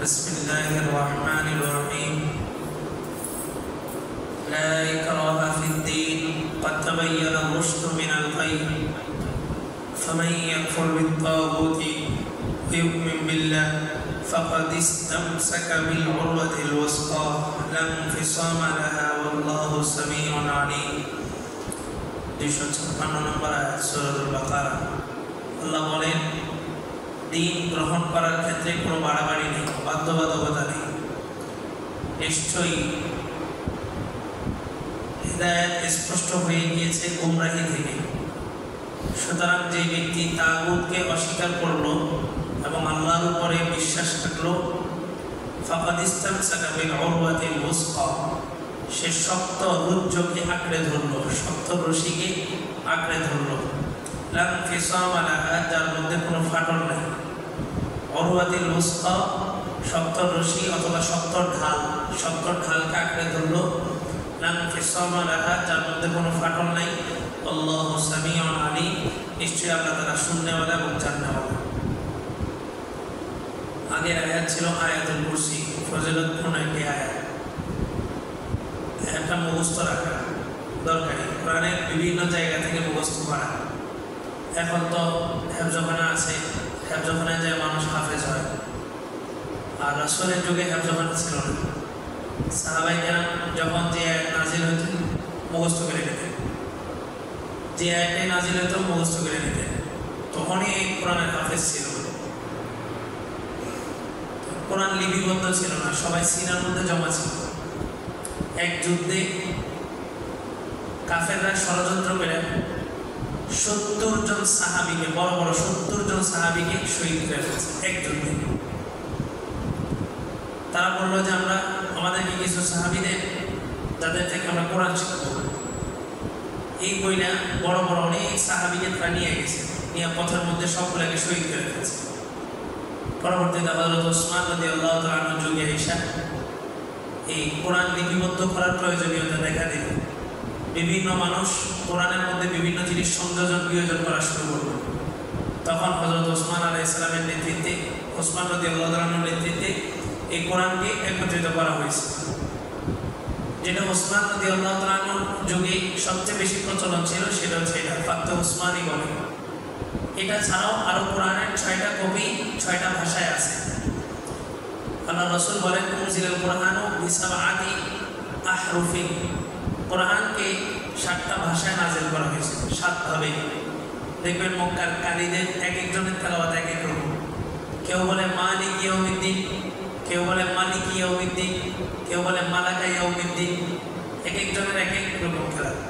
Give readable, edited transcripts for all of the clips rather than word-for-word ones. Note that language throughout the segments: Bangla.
بسم الله الرحمن الرحيم لا إكراه في الدين قد تبين الرشد من الغي فمن يكفر بالطاغوت ويؤمن بالله فقد استمسك بالعروة الوثقى لا انفصام لها والله سميع عليم 256 নম্বর আয়াত সূরাতুল বাকারা। আল্লাহ বলেন, দিন গ্রহণ করার ক্ষেত্রে কোনো বাড়াবাড়ি নেই, বাধ্যবাধকতা নেই। নিশ্চয়ই হিদায়াত স্পষ্ট হয়ে গিয়েছে গুমরাহি থেকে। সুতরাং যে ব্যক্তি তাগুতকে অস্বীকার করল এবং আল্লাহর উপরে বিশ্বাস রাখলো, ফাকাদ ইসতামসাকা বিল উরওয়াতিল ওয়াসকা, সে শক্ত রজ্জুকে আঁকড়ে ধরল, শক্ত রশিকে আঁকড়ে ধরল। লা ইনফিসামা লাহা, যার মধ্যে কোনো ফাটল নেই। উরওয়াতিল ওয়াসকা, শক্ত রশি অথবা শক্ত ঢালকে আঁকড়ে ধরল। লা ইনফিসামা লাহা, যার মধ্যে কোনো ফাটল নাই। আল্লাহু সামিউন আলিম, নিশ্চয়ই আল্লাহ তাআলা শুননেওয়ালা এবং জাননেওয়ালা। আগের আয়াত ছিল আয়াতুল কুরসি, ফজিলতপূর্ণ একটি আয়াত। একটা মুখস্থ রাখা দরকারি, কোরআনের বিভিন্ন জায়গা থেকে মুখস্থ করা। এখন তো হেফজখানা আছে, হেফজখানায় যায় মানুষ হাফেজ হয়। আর রাসূলের যুগে হেফজখানা ছিল না। সাহাবায়ে কেরাম যখন যে আয়াত নাজিল হতো মুখস্থ করে নিতেন, যে আয়াতটাই নাজিল হতো মুখস্থ করে নিতেন। তখনই এই কোরআনের হাফেজ ছিল। কোরআন লিপিবদ্ধ ছিল না, সবাই সিনার মধ্যে জমা ছিল। এক যুদ্ধে কাফেররা ষড়যন্ত্র করে 70 জন সাহাবীকে, বড় বড় 70 জন সাহাবীকে শহীদ করে ফেলেছে এক যুদ্ধে। তারা বললো যে আমরা আমাদেরকে কিছু সাহাবীদের, যাদের থেকে আমরা কোরআন শিখব, এই বইটা বড় বড় অনেক সাহাবীকে তারা নিয়ে গেছে, নিয়ে পথের মধ্যে সবগুলোকে শহীদ করে ফেলেছে। পরবর্তীতে হযরত ওসমান রাদিয়াল্লাহু তাআলা আনহু যুগে এসে এই কোরআন লিপিবদ্ধ করার প্রয়োজনীয়তা দেখা দিল। বিভিন্ন মানুষ কোরআনের মধ্যে বিভিন্ন জিনিস সংযোজন বিয়োজন করা শুরু করল। তখন হযরত ওসমান আলাইহিস সালামের নেতৃত্বে, ওসমান রাদিয়াল্লাহু তাআলা আনহুর নেতৃত্বে এই কোরআনকে একত্রিত করা হয়েছে। যেটা ওসমান রাদিয়াল্লাহু তাআলা আনহুর যুগে সবচেয়ে বেশি প্রচলন ছিল, সেটা হচ্ছে এটা ফাতহ ওসমানী বলে। এটা ছাড়াও আরো কোরআনের 6টা কপি 6টা ভাষায় আছে। আল্লাহ রাসূল বলেন, উনজিলাল কুরআনু বিসাবআতি আহরুফিন, কোরআনকে 7টা ভাষায় নাযিল করা হয়েছে, 7 ভাবে। দেখবেন মক্কার কারীদের এক একজনের তেলাওয়াত এক এক রকম। কেউ বলে মালিক ইয়াউমিদ্দিন, কেউ বলে মালিক ইয়াউমিদ্দিন, কেউ বলে মালাকা ইয়াউমিদ্দিন, এক একজনের এক এক রকম তেলাওয়াত।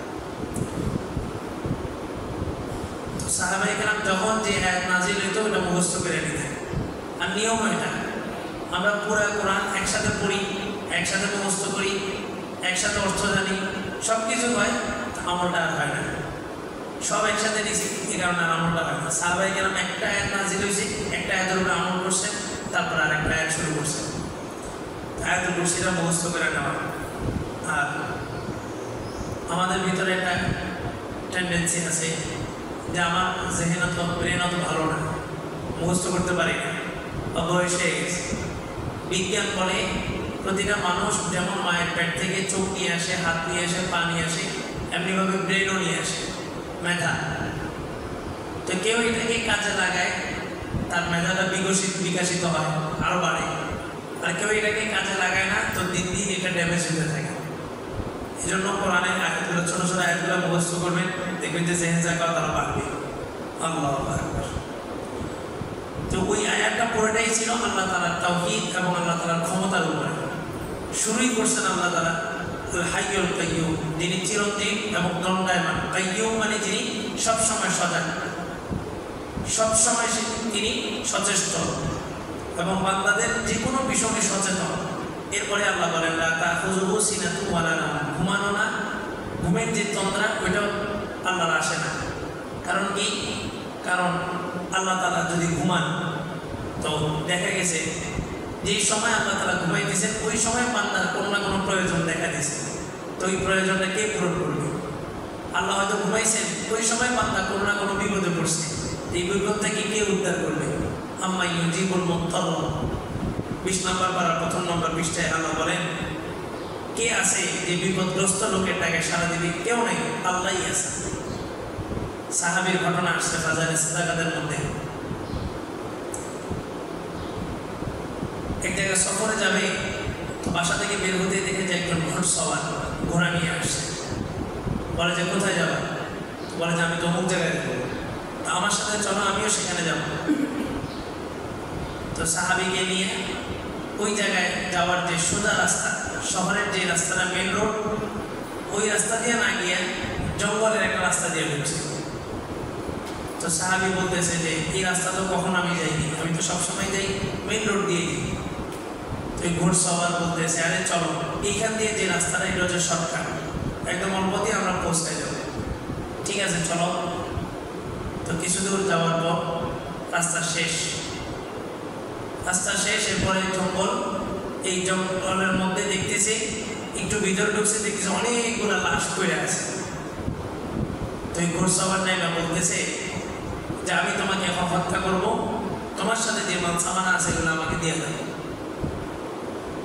সাহাবায়ে কেরাম যখন যে আয়াত নাযিল হতো ওটা মুখস্থ করে নিতেন। আর নিয়ম এটা, আমরা পুরো কোরআন একসাথে পড়ি, একসাথে মুখস্থ করি, একসাথে অর্থ জানি, সব কিছু হয়, আমলটা আর হয় না। সব একসাথে নিছি, এই কারণে আমলটা হয় না। সাহাবায়ে কেরাম একটা আয়াত নাযিল হয়েছে, একটা আয়াতের উপরে আমল করছে, তারপর আরেকটা আয়াত শুরু করছে। আয়াতুল কুরসিটা মুখস্থ করে নেওয়া। আর আমাদের ভিতরে একটা টেন্ডেন্সি আছে যে আমার জেহেন অত ব্রেন অত ভালো না, মুখস্থ করতে পারি না, বয়স হয়ে গেছে। বিজ্ঞান বলে প্রতিটা মানুষ যেমন মায়ের পেট থেকে চোখ নিয়ে আসে, হাত নিয়ে আসে, পা নিয়ে আসে, এমনিভাবে ব্রেনও নিয়ে আসে, মেধা। তো কেউ এটাকে কাজে লাগায়, তার মেধাটা বিকশিত হয়, আরও বাড়ে। আর কেউ এটাকে কাজে লাগায় না, তো দিন দিন এটা ড্যামেজ হতে থাকে। এই জন্য কোরআনের আয়াতগুলো, ছোট ছোট আয়াতগুলো মুখস্থ করবেন, দেখবেন যে জেহেন জাকাত তারা বাড়বে। আল্লাহু আকবার। তো ওই আয়াতটা পুরোটাই ছিল আল্লাহ তাআলার তাওহীদ এবং আল্লাহ তাআলার ক্ষমতার উপরে। শুরুই করছেন আল্লাহ তাআলা আল হাইয়ুল কাইয়্যুম, যিনি চিরঞ্জীব এবং দণ্ডায়মান। কাইয়্যুম মানে যিনি সবসময় সজাগ, সবসময় তিনি সচেষ্ট এবং বান্দাদের যে কোনো বিষয়ে সচেতন। এরপরে আল্লাহ বলেন, লা তাখুযুহু সিনাতুন ওয়ালা নাওম, ঘুমানো না, ঘুমের যে তন্দ্রা ওইটাও আল্লাহর আসে না। কারণ কি? কারণ আল্লাহ তাআলা যদি ঘুমান, তো দেখা গেছে যেই সময় আল্লাহ তাআলা ঘুমাই দিয়েছেন ওই সময় বান্দার কোনো না কোনো প্রয়োজন দেখা দিয়েছে। তো ওই প্রয়োজনটা কে পূরণ করবে? আল্লাহ হয়তো ঘুমাইছেন, ওই সময় বান্দা কোনো না কোনো বিপদে পড়ছে, এই বিপদ থেকে কে উদ্ধার করবে? আম্মা ইউজিবুল মুত্তার, 20 নম্বর পারা 1ম নম্বর পৃষ্ঠায় আল্লাহ বলেন, কে আছে যে বিপদগ্রস্ত লোকের ডাকে সাড়া দিবে? কেউ নেই, আল্লাহই আছে। সাহাবীর ঘটনা আসছে বাজারে সাদাকাতের মধ্যে। এক জায়গায় সফরে যাবে, বাসা থেকে বের হতে দেখে যে একজন ঘোড়সওয়ার ঘোড়া নিয়ে আসছে। বলে যে কোথায় যাবো? বলে যে আমি তো অমুক জায়গায় যাবো, তো আমার সাথে চলো, আমিও সেখানে যাব। তো সাহাবীকে নিয়ে ওই জায়গায় যাওয়ার যে সোজা রাস্তা, শহরের যে রাস্তাটা মেন রোড, ওই রাস্তা দিয়ে না গিয়ে জঙ্গলের একটা রাস্তা দিয়ে ঢুকছে। তো সাহাবী বলতেছে যে এই রাস্তা তো কখনো আমি যাইনি, আমি তো সবসময় যাই মেন রোড দিয়ে যাই। তো এই ঘোড়সওয়ার বলতেছে, আরে চলো, এইখান দিয়ে যে রাস্তাটা, এটা হচ্ছে শর্টকাট, একদম অল্প দিয়ে আমরা পৌঁছায় যাবো। ঠিক আছে চলো। তো কিছু দূর যাওয়ার পর রাস্তা শেষ, এরপরে জঙ্গল। এই জঙ্গলের মধ্যে দেখতেছি, একটু ভিতরে ঢুকছে, দেখতেছি অনেকগুলো লাশ পড়ে আছে। তো এই ঘোড়সওয়ার নাইবা বলতেছে যে আমি তোমাকে এখন হত্যা করবো, তোমার সাথে যে মাল সামান আছে এগুলো আমাকে দিয়ে দাও।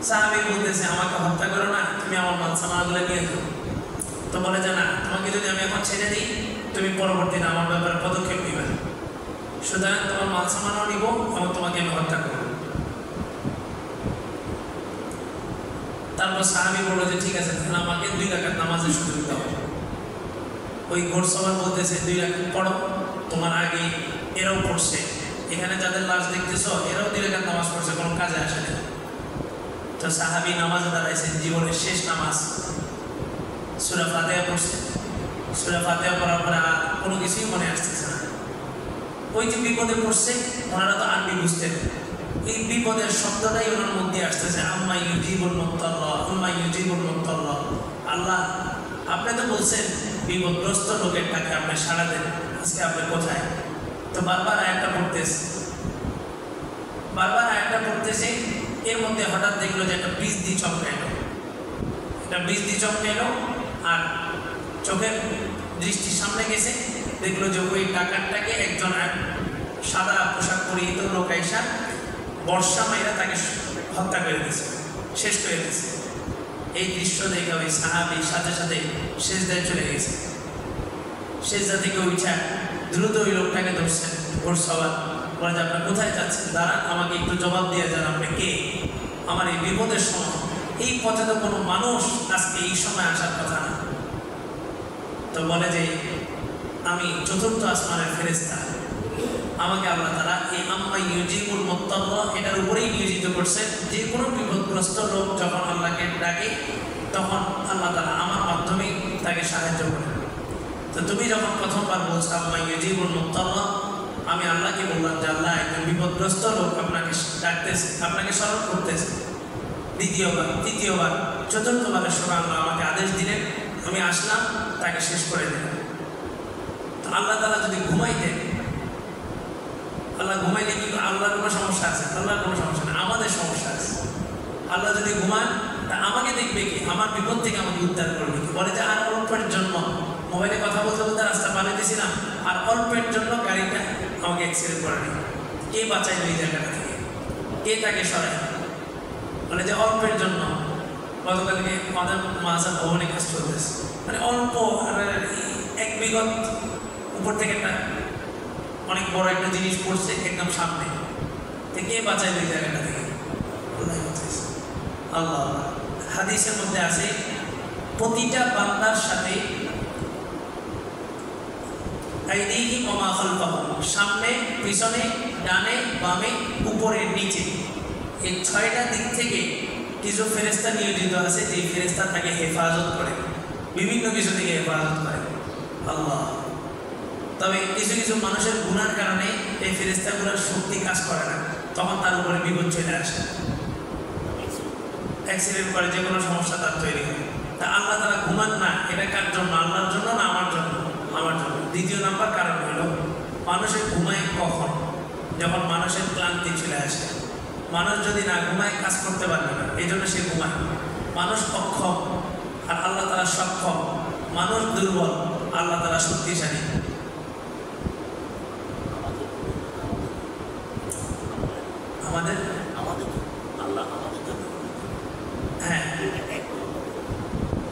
সাহাবী বলতেছে, আমাকে হত্যা করো না, তুমি আমার মাল সামানগুলো নিয়ে দাও। তো বলে যে না, তোমাকে যদি আমি এখন ছেড়ে দিই, তুমি পরবর্তীতে আমার ব্যাপারে পদক্ষেপ নিবে, সুতরাং তোমার মাল সামানও নিব এবং তোমাকে আমি হত্যা করব। তারপর সাহাবী বলল যে ঠিক আছে, তাহলে আমাকে 2 রাকাত নামাজের সুযোগ দাও। ওই ঘোড়সওয়ার বলতেছে 2 রাকাত পড়ো, তোমার আগে এরাও পড়ছে, এখানে যাদের লাশ দেখতেছো এরাও 2 রাকাত নামাজ পড়ছে, কোনো কাজে আসে না। তো সাহাবী নামাজে দাঁড়াইছেন, জীবনের শেষ নামাজ, সূরা ফাতিহা পড়ছে। সূরা ফাতিহা পড়ার পরে আর কোনো কিছুই মনে আসতেছে না। ওই যে বিপদে পড়ছে, ওনারা তো আরবি বুঝতেন, এই বিপদের শব্দটাই ওনার মধ্যে আসতেছে, আম্মা ইউজিবুল মুত্তাল্লা, আম্মা ইউজিবুল মুত্তাল্লা। আল্লাহ, আপনি তো বলছেন বিপদগ্রস্ত লোকের ডাকে আপনি সাড়া দেন, আজকে আপনি কোথায়? তো বারবার আয়াতটা পড়তেছে। এর মধ্যে হঠাৎ দেখলো যে একটা বীজ দিয়ে চমকাইলো, আর চোখের দৃষ্টির সামনে গেছে, দেখলো যে ওই ডাকাতটাকে একজন সাদা পোশাক পরিহিত লোক আইসা বর্ষা মাইরা তাকে হত্যা করে দিয়েছে, শেষ করে দিয়েছে। এই দৃশ্য দেখে ওই সাহাবী সাথে সাথে সেজদায় চলে গেছে। সেজদা থেকে উঠা দ্রুত ওই লোকটাকে ধরছেন ঘোড়সওয়ার, বলে যে আপনি কোথায় যাচ্ছেন? দাঁড়ান, আমাকে একটু জবাব দিয়ে যান, আপনি কে? আমার এই বিপদের সময়, এই পথে তো কোনো মানুষ আজকে এই সময় আসার কথা না। তো বলে যে আমি 4th আসমানের ফেরেশতা, আমাকে আল্লাহ তাআলা এই আম্মা ইউজিবুল মুত্তাল্লা এটার উপরেই নিয়োজিত করছে। যে কোনো বিপদগ্রস্ত লোক যখন আল্লাহকে ডাকে, তখন আল্লাহ তাআলা আমার মাধ্যমেই তাকে সাহায্য করে। তো তুমি যখন প্রথমবার বলছো আম্মা ইউজিবুল মুত্তাল্লা, আমি আল্লাহকে বললাম যে আল্লাহ, একজন বিপদগ্রস্ত লোক আপনাকে ডাকতেছে, আপনাকে স্মরণ করতেছে। দ্বিতীয়বার, তৃতীয়বার, 4র্থবারের সময় আল্লাহ আমাকে আদেশ দিলেন, আমি আসলাম, তাকে শেষ করে দিলাম। তো আল্লাহ তাআলা যদি ঘুমাইতেন, আল্লাহ ঘুমাইলে কি আল্লাহর কোনো সমস্যা আছে? আল্লাহর কোনো সমস্যা নেই, আমাদের সমস্যা আছে। আল্লাহ যদি ঘুমান, তা আমাকে দেখবে কি? আমার বিপদ থেকে আমাকে উদ্ধার করবে কি? বলে যে আর অল্পের জন্য মোবাইলে কথা বলতে বলতে রাস্তা পাড়ে দিয়েছিলাম, আর অল্পের জন্য গাড়িটা আমাকে অ্যাক্সিডেন্ট করে নি। কে বাঁচাইল এই জায়গাটা থেকে? কে তাকে সরায়? বলে যে অল্পের জন্য। গতকালকে আমাদের মাঝার ভবনে কাজ চলতেছে, মানে অল্প, এক বিগত উপর থেকে একটা অনেক বড় একটা জিনিস পড়ছে একদম সামনে, কে বাঁচাইল এই জায়গাটা থেকে? আল্লাহ বাঁচাইছে। আল্লাহ হাদিসের মধ্যে আছে, প্রতিটা বান্দার সাথে আইদিহি ওয়া মা খালফাহু, সামনে, পিছনে, ডানে, বামে, উপরে, নিচে, এই 6টা দিক থেকে কিছু ফেরেশতা নিয়োজিত আছে, যে ফেরেশতা তাকে হেফাজত করে, বিভিন্ন কিছু থেকে হেফাজত করে আল্লাহ। তবে কিছু কিছু মানুষের গুনার কারণে এই ফেরেশতাগুলোর শক্তি কাজ করে না, তখন তার উপরে বিপদ চলে আসে, অ্যাক্সিডেন্ট করে, যে কোনো সমস্যা তার তৈরি হয়। তা আল্লাহ তাআলা ঘুমান না, এটা কার জন্য? আল্লাহর জন্য না আমার জন্য? আমার জন্য। দ্বিতীয় নাম্বার কারণ হলো, মানুষের ঘুমায় কখন? যখন মানুষের ক্লান্তি চলে আসে। মানুষ যদি না ঘুমায় কাজ করতে পারবে না, এই জন্য সে ঘুমায়। মানুষ অক্ষম আর আল্লাহ তাআলা সক্ষম, মানুষ দুর্বল, আল্লাহ তাআলা শক্তিশালী। আমাদের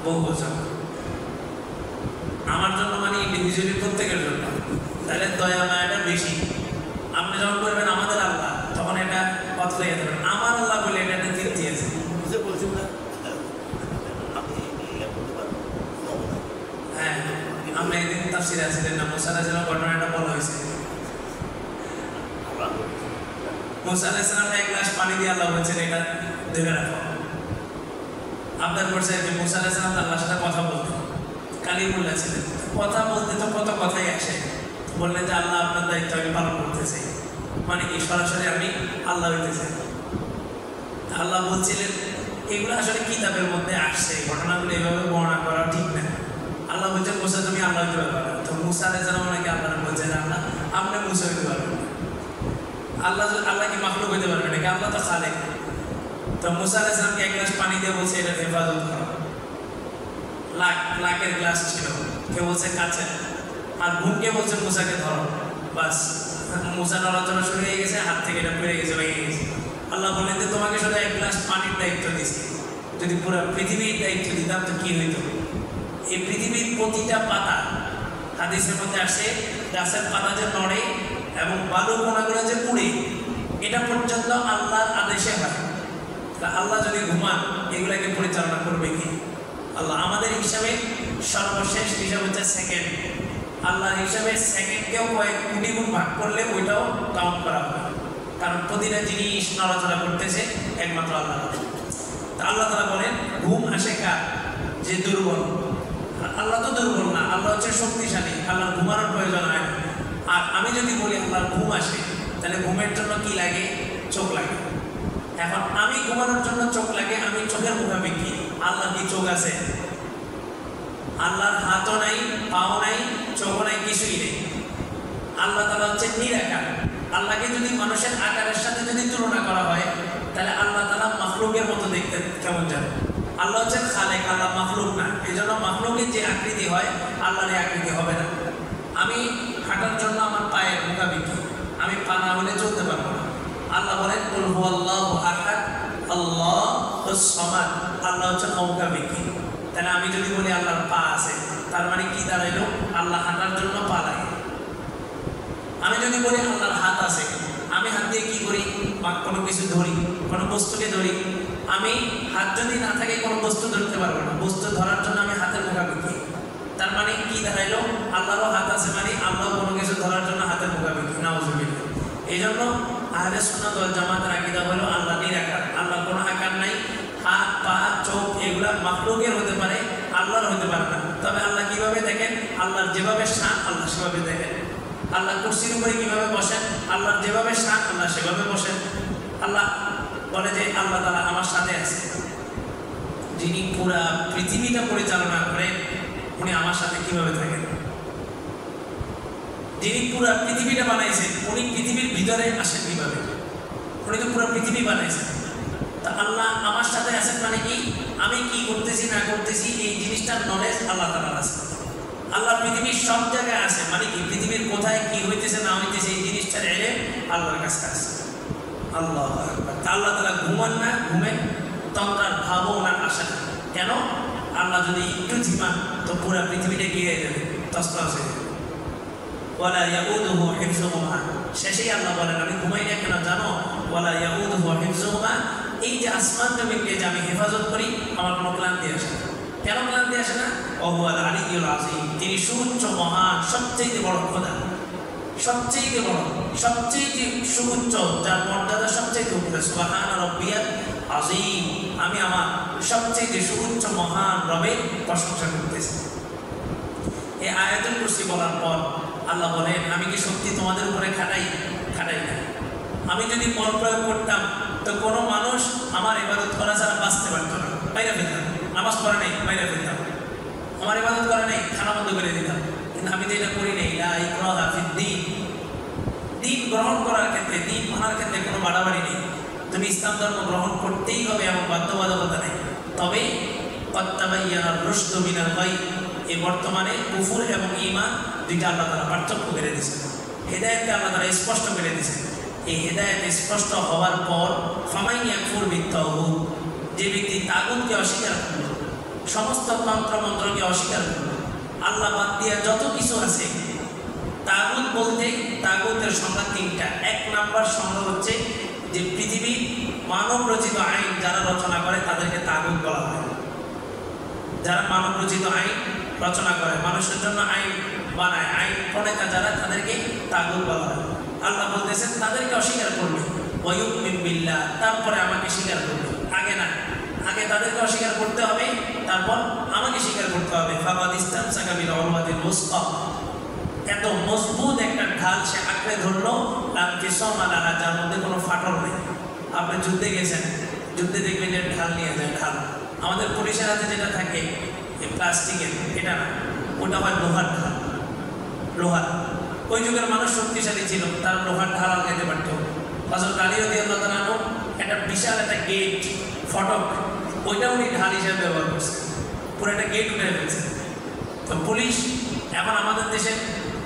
বহুবচন, আমার জন্য মানে ইন্ডিভিজুয়ালি প্রত্যেকের জন্য, তাহলে দয়া মায়াটা বেশি। আপনি যখন করবেন আমাদের আল্লাহ, তখন এটা কত লেগে যাবে, আমার আল্লাহ বলে এটা একটা তৃপ্তি আছে। হ্যাঁ, আমরা একদিন তাফসীরে আছিলেন না, মুসা আলাইহিস সালাম ঘটনাটা বলা হয়েছে। মুসা আলাইহিস সালাম এক গ্লাস পানি দিয়ে আল্লাহ বলছেন এটা ধরে রাখো। আপনার করছে যে মুসা আলাইহিস সালাম আল্লাহর সাথে কথা বলতেন, কালিমুল্লাহ ছিলেন, কথা বলতে তো কত কথাই আসে, বললেন যে আল্লাহ আপনার দায়িত্ব আমি পালন করতেছি, মানে কি সরাসরি আমি আল্লাহ হইতেছি। আল্লাহ বলছিলেন এগুলো আসলে কিতাবের মধ্যে আসছে, ঘটনাগুলো এভাবে বর্ণনা করা ঠিক না। আল্লাহ বলছেন মুসা তুমি আল্লাহ হইতে পারবে, তো মুসা আলাইহিস সালাম নাকি আল্লাহ বলছেন আল্লাহ আপনি মুসা হইতে পারবেন না। আল্লাহ কি মাখলুক হইতে পারবে নাকি? আল্লাহ তো খালেক। তো মুসা আলাইহিস সালামকে এক গ্লাস পানি দিয়ে বলছে এটা হেফাজত করো। লাখের গ্লাস ছিল, কেউ বলছে কাছে, আর ঘুমকে বলছে মুসাকে ধরো। বাস মুসা নড়াচড়া শুরু হয়ে গেছে, হাত থেকে এটা পেরে গেছে, ভেঙে গেছে। আল্লাহ বললেন যে তোমাকে শুধু এক গ্লাস পানির দায়িত্ব দিচ্ছি, যদি পুরো পৃথিবীর দায়িত্ব দিতাম তো কি হইতো? এই পৃথিবীর প্রতিটা পাতা, হাদিসের মধ্যে আসে গাছের পাতা যে নড়ে এবং বালু কোনাগুলো যে উড়ে, এটা পর্যন্ত আল্লাহর আদেশে হয়। তা আল্লাহ যদি ঘুমান এগুলাকে পরিচালনা করবে কি? আল্লাহ আমাদের হিসাবে সর্বশেষ হিসাব হচ্ছে সেকেন্ড। আল্লাহর হিসাবে সেকেন্ডকেও কয়েক কোটি গুণ ভাগ করলে ওইটাও কাউন্ট করা হবে, কারণ প্রতিটা জিনিস নড়াচড়া করতেছে একমাত্র আল্লাহ। তা আল্লাহ তাআলা বলেন ঘুম আসে কার? যে দুর্বল। আল্লাহ তো দুর্বল না, আল্লাহ হচ্ছে শক্তিশালী, আল্লাহর ঘুমানোর প্রয়োজন হয় না। আর আমি যদি বলি আল্লাহর ঘুম আসে, তাহলে ঘুমের জন্য কি লাগে? চোখ লাগে। এখন আমি ঘুমানোর জন্য চোখ লাগে, আমি চোখের মুখাপেক্ষী কি? আল্লাহর কি চোখ আছে? আল্লাহর হাতও নাই, পাও নাই, চোখও নাই, কিছুই নেই। আল্লাহ তাআলা হচ্ছে নিরাকার। আল্লাহকে যদি মানুষের আকারের সাথে যদি তুলনা করা হয়, তাহলে আল্লাহ তাআলা মাখলুকের মতো দেখতে কেমন যাবে? আল্লাহ হচ্ছে খালেক, আল্লাহ মাখলুক না। এই জন্য মাখলুকের যে আকৃতি হয় আল্লাহর এই আকৃতি হবে না। আমি হাঁটার জন্য আমার পায়ের মুখাপেক্ষী, আমি পা না হলে চলতে পারবো না। আল্লাহ বলেন কুল হুয়াল্লাহু আহাদ আল্লাহুস সামাদ, আল্লাহ হচ্ছে মুখাপেক্ষী। তাহলে আমি যদি বলি আল্লাহর পা আছে, তার মানে কি দাঁড়াইলো? আল্লাহ হাঁটার জন্য পা লাগে। আমি যদি বলি আল্লাহর হাত আছে, আমি হাত দিয়ে কি করি? কোনো কিছু ধরি, কোনো বস্তুকে ধরি। আমি হাত যদি না থাকে কোনো বস্তু ধরতে পারবো না, বস্তু ধরার জন্য আমি হাতের মুখাপেক্ষী। তার মানে কি দাঁড়াইলো? আল্লাহরও হাত আছে, মানে আল্লাহ কোনো কিছু ধরার জন্য হাতের মুখাপেক্ষী। নাউযুবিল্লাহ। এই জন্য আহলে সুন্নাত ওয়াল জামাতের আকীদা হলো আল্লাহ নিরাকার, আল্লাহ কোনো আকার নাই। হাত, পা, চোখ এগুলা মাখলুকের হতে পারে, আল্লাহর হতে পারে না। তবে আল্লাহ কিভাবে দেখেন? আল্লাহর যেভাবে শান আল্লাহ সেভাবে দেখেন। আল্লাহ কুরসির উপরে কিভাবে বসেন? আল্লাহর যেভাবে শান আল্লাহ সেভাবে বসেন। আল্লাহ বলে যে আল্লাহ তাআলা আমার সাথে আছে, যিনি পুরা পৃথিবীটা পরিচালনা করেন উনি আমার সাথে কিভাবে থাকেন? যিনি পুরা পৃথিবীটা বানাইছেন উনি পৃথিবীর ভিতরে আসেন কিভাবে? উনি তো পুরা পৃথিবী বানাইছেন। তা আল্লাহ আমার সাথে আছেন মানে কি? আমি কি করতেছি না করতেছি এই জিনিসটার নলেজ আল্লাহ তাআলার আছে। আল্লাহ পৃথিবীর সব জায়গায় আছে, মানে কি পৃথিবীর কোথায় কি হইতেছে না হইতেছে এই জিনিসটার এলে আল্লাহর কাছে আছে। আল্লাহু আকবার। আল্লাহ তাআলা ঘুমান না, ঘুমেন তন্দ্রার ভাবও না, আসে না। কেন? আল্লাহ যদি একটু ঝিমান তো পুরা পৃথিবীটা গিয়ে যাবে, তছনছ হয়ে যাবে। ওয়ালা ইয়াউদুহু হিফযুহুমা, শেষেই আল্লাহ বলেন আমি ঘুমাই না কেন জানো? ওয়ালা ইয়াউদুহু হিফযুহুমা, এই যে আসমান জমিনকে যে আমি হেফাজত করি আমার কোনো ক্লান্তি আসে না। কেন ক্লান্তি আসে না? ওয়াহুয়াল আলিয়্যুল আযীম, তিনি সুউচ্চ মহান, সবচেয়ে বড় খোদা, সবচেয়ে বড়, সবচেয়ে সুউচ্চ, যার মর্যাদা সবচেয়ে উপরে। সুবহান রাব্বিয়াল আযীম, আমি আমার সবচেয়ে সুউচ্চ মহান রবের প্রশংসা করতেছি। এই আয়াতুল কুরসি বলার পর আল্লাহ বলেন আমি কি সত্যি তোমাদের উপরে খাটাই না? আমি যদি বল প্রয়োগ করতাম তো কোনো মানুষ আমার ইবাদত করা ছাড়া বাঁচতে পারত না, বাইরে ফেলতাম। নামাজ পড়ে নেই, বাইরে ফেলতাম। আমার ইবাদত করে নেই, খানা বন্ধ করে দিতাম। কিন্তু আমি তো এটা করি নেই। লা ইকরাহা ফিদ্দীন, দিন গ্রহণ করার ক্ষেত্রে, দিন মানার ক্ষেত্রে কোনো বাড়াবাড়ি নেই। তুমি ইসলাম ধর্ম গ্রহণ করতেই হবে, এমন বাধ্যবাধকতা নেই। তবে ক্বাদ তাবায়্যানার রুশদু মিনাল গাই, এই বর্তমানে কুফর এবং ঈমান দুইটা আল্লাহ তাআলা পার্থক্য করে দিয়েছেন। হেদায়েতকে আল্লাহ তাআলা স্পষ্ট করে দিয়েছেন। এই হেদায়েত স্পষ্ট হওয়ার পর ফামান ইয়াকফুর বিত্তাগুত, যে ব্যক্তি তাগুতকে অস্বীকার করল, সমস্ত তন্ত্র মন্ত্রকে অস্বীকার করলো। আল্লাহ বাদ দিয়ে যত কিছু আছে, তাগুত বলতে তাগুতের সংজ্ঞা তিনটা। এক নাম্বার সংজ্ঞা হচ্ছে যে পৃথিবী মানব রচিত আইন যারা রচনা করে তাদেরকে তাগুত বলা হয়। যারা মানব রচিত আইন রচনা করে, মানুষের জন্য আইন বানায়, আইন প্রণেতা যারা, তাদেরকে তাগুত বলা হয়। আল্লাহ বলতেছেন তাদেরকে অস্বীকার করবে, ওয়ায়ুমিন বিল্লাহ, তারপরে আমাকে স্বীকার করবে। আগে না, আগে তাদেরকে অস্বীকার করতে হবে, তারপর আমাকে স্বীকার করতে হবে। ফাকাদ ইসতামসাকা বিল উরওয়াতিল ওয়াসকা, এত মজবুত একটা ঢাল সে আঁকড়ে ধরলো, লা ইনফিসামা লাহা, যার মধ্যে কোনো ফাটল নেই। আপনি যুদ্ধে গেছেন, যুদ্ধে দেখবেন যে ঢাল নিয়ে যায়, ঢাল। আমাদের পুলিশের হাতে যেটা থাকে এই প্লাস্টিকের, এটা না, ওটা হয় লোহার ঢাল, লোহার। ওই যুগের মানুষ শক্তিশালী ছিল, তারা লোহার ঢাল আনতে পারত। হযরত আলী রাদিয়াল্লাহু তাআলা আনহু একটা বিশাল একটা গেট, ফটক, ওইটা উনি ঢাল হিসেবে ব্যবহার করছেন, পুরো একটা গেট উঠে ফেলছেন। তো পুলিশ এখন আমাদের দেশের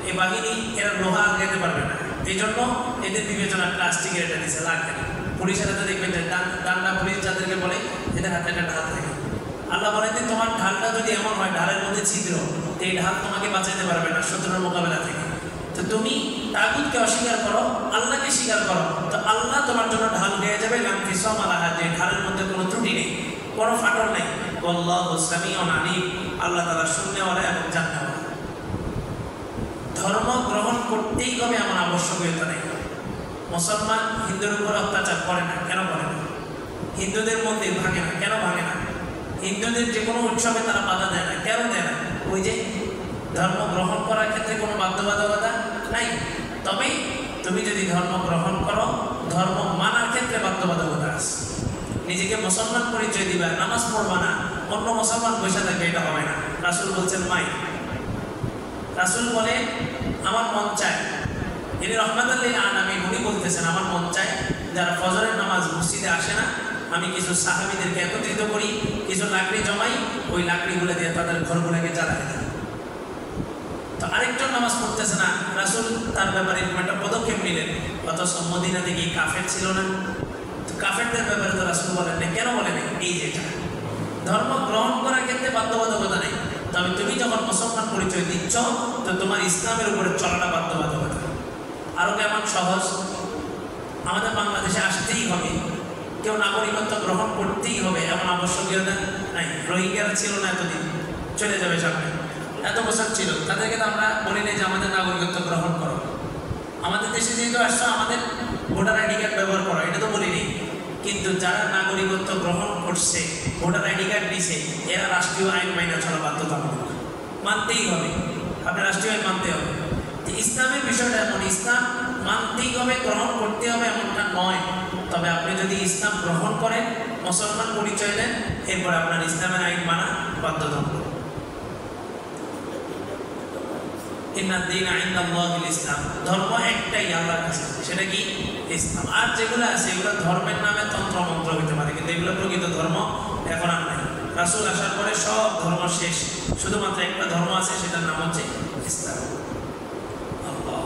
এই বাহিনী এরা লোহা আনতে পারবে না, এই জন্য এদের বিবেচনা প্লাস্টিকের এটা দিচ্ছে, লাগবে না। পুলিশের হাতে দেখবেন যে ডান্ডা পুলিশ যাদেরকে বলে, এদের হাতে একটা ঢাল থাকে। আল্লাহ বলেন যে তোমার ঢালটা যদি এমন হয় ঢালের মধ্যে ছিদ্র, এই ঢাল তোমাকে বাঁচাতে পারবে না শত্রুর মোকাবেলা থেকে। তো তুমি তাগুতকে অস্বীকার করো, আল্লাহকে স্বীকার করো, তো আল্লাহ তোমার জন্য ঢাল হয়ে যাবে। লা ইনফিসামা লাহা, যে ঢালের মধ্যে কোনো ত্রুটি নেই, কোনো ফাটল নেই। আল্লাহু সামিউন আলিম, আল্লাহ তাআলা শুননেওয়ালা এবং জাননেওয়ালা। ধর্ম গ্রহণ করতেই হবে এমন আবশ্যকীয়তা নেই। মুসলমান হিন্দুর উপর অত্যাচার করে না, কেন করে না? হিন্দুদের মন্দির ভাঙে না, কেন ভাঙে না? হিন্দুদের যে কোনো উৎসবে তারা বাধা দেয় না, কেন দেয় না? ওই যে ধর্ম গ্রহণ করার ক্ষেত্রে কোনো বাধ্যবাধকতা নাই। তবে তুমি যদি ধর্ম গ্রহণ করো, ধর্ম মানার ক্ষেত্রে বাধ্যবাধকতা আছে। নিজেকে মুসলমান পরিচয় দিবা, নামাজ পড়বা না, অন্য মুসলমান বসে থাকে, এটা হবে না। রাসূল বলছেন মাই, রাসূল বলে আমার মন চায়, ইনি রহমাতুল লিল আলামিন, উনি বলতেছেন আমার মন চায় যারা ফজরের নামাজ মসজিদে আসে না, আমি কিছু সাহাবীদেরকে একত্রিত করি, কিছু লাকড়ি জমাই, ওই লাকড়িগুলো দিয়ে তাদের ঘরগুলোকে জ্বালায় দেয়। তো আরেকজন নামাজ পড়তেছে না, রাসূল তার ব্যাপারে একটা পদক্ষেপ নিলেন। অথচ মদিনাতে কি কাফের ছিল না? তো কাফেরদের ব্যাপারে তো রাসূল বলেন না, কেন বলেন? এই যেটা ধর্ম গ্রহণ করার ক্ষেত্রে বাধ্যবাধকতা নেই, তবে তুমি যখন মুসলমান পরিচয় দিচ্ছ, তো তোমার ইসলামের উপরে চলাটা বাধ্যবাধকতা। আরও কেমন সহজ, আমাদের বাংলাদেশে আসতেই হবে, কেউ নাগরিকত্ব গ্রহণ করতেই হবে এমন আবশ্যকীয়তা নাই। রোহিঙ্গারা ছিল না এতদিন, চলে যাবে সামনে, এত বছর ছিল, তাদেরকে তো আমরা বলি নাই যে আমাদের নাগরিকত্ব গ্রহণ করো। আমাদের দেশে যেহেতু আসছো, আমাদের ভোটার আইডি কার্ড ব্যবহার করো, এটা তো বলিনি। কিন্তু যারা নাগরিকত্ব গ্রহণ করছে, ভোটার আইডি কার্ড দিছে, এরা রাষ্ট্রীয় আইন মাইনা চলা বাধ্যতামূলক, মানতেই হবে। আপনার রাষ্ট্রীয় আইন মানতে হবে। ইসলামের বিষয়টা এমন, ইসলাম মানতেই হবে, গ্রহণ করতে হবে এমনটা নয়। তবে আপনি যদি ইসলাম গ্রহণ করেন, মুসলমান পরিচয় দেন, এরপর আপনার ইসলামের আইন মানা বাধ্যতামূলক। ইন্নাদ-দীনা ইনদাল্লাহিল ইসলাম, ধর্ম একটাই আল্লাহর কাছে, সেটা কি? ইসলাম। আর যেগুলো আছে এগুলো ধর্মের নামে তন্ত্র মন্ত্র হতে পারে, কিন্তু এগুলো প্রকৃত ধর্ম এখন আর নাই। রাসূল আসার পরে সব ধর্ম শেষ, শুধুমাত্র একটা ধর্ম আছে, সেটার নাম হচ্ছে ইসলাম। আল্লাহ।